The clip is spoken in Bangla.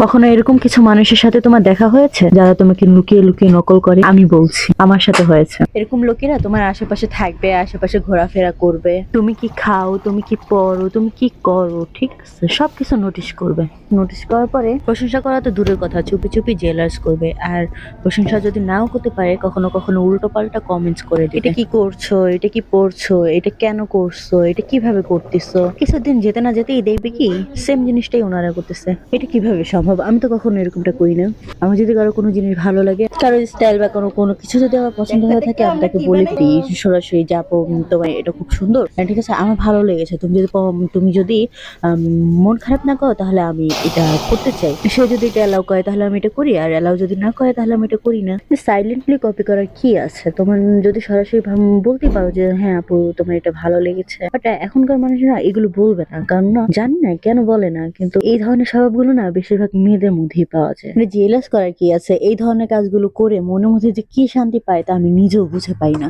কখনো এরকম কিছু মানুষের সাথে তোমার দেখা হয়েছে যারা তোমাকে লুকিয়ে লুকিয়ে নকল করে? আমি বলছি, আমার সাথে হয়েছে। এরকম লোকেরা তোমার আশেপাশে থাকবে, আশেপাশে ঘোরাফেরা করবে, তুমি কি খাও, তুমি কি পরো, তুমি কি করো, ঠিক আছে, সবকিছু নোটিশ করবে। নোটিশ করার পরে প্রশংসা করা তো দূরের কথা, চুপি চুপি জেলার্স করবে। আর প্রশংসা যদি নাও করতে পারে, কখনো কখনো উল্টো পাল্টা কমেন্টস করে দিবে। এটা কি করছো, এটা কি পড়ছো, এটা কেন করছো, এটা কিভাবে করতেছো। কিছুদিন যেতে না যেতেই দেখবে কি সেম জিনিসটাই ওনারা করতেছে। এটা কিভাবে সম্ভব? আমি তো কখনো এরকমটা করি না। আমার যদি কারো কোনো জিনিস ভালো লাগে, কারো স্টাইল বা কোনো কোনো কিছু যদি আমার পছন্দ হয়ে থাকে, আমি তাকে বলে দিই সরাসরি, যাবো তোমার এটা খুব সুন্দর, ঠিক আছে, আমার ভালো লেগেছে। তুমি যদি মন খারাপ না করো, তাহলে আমি এটা করতে চাই। সে যদি এটা অ্যালাউ করে, তাহলে আমি এটা করি, আর অ্যালাউ যদি না করে, তাহলে আমি এটা করি না। সাইলেন্টলি কপি করার কি আছে? তোমার যদি সরাসরি বলতে পারো যে হ্যাঁ আপু তোমার এটা ভালো লেগেছে, বাট এখনকার মানুষরা এগুলো বলবে না, কারণ না জানি না কেন বলে না, কিন্তু এই ধরনের স্বভাবগুলো না বেশিরভাগ মেয়েদের মধ্যেই পাওয়া যায়। মানে জেলাস করার কি আছে? এই ধরনের কাজগুলো করে মনের মধ্যে যে কি শান্তি পায় তা আমি নিজেও বুঝে পাই না।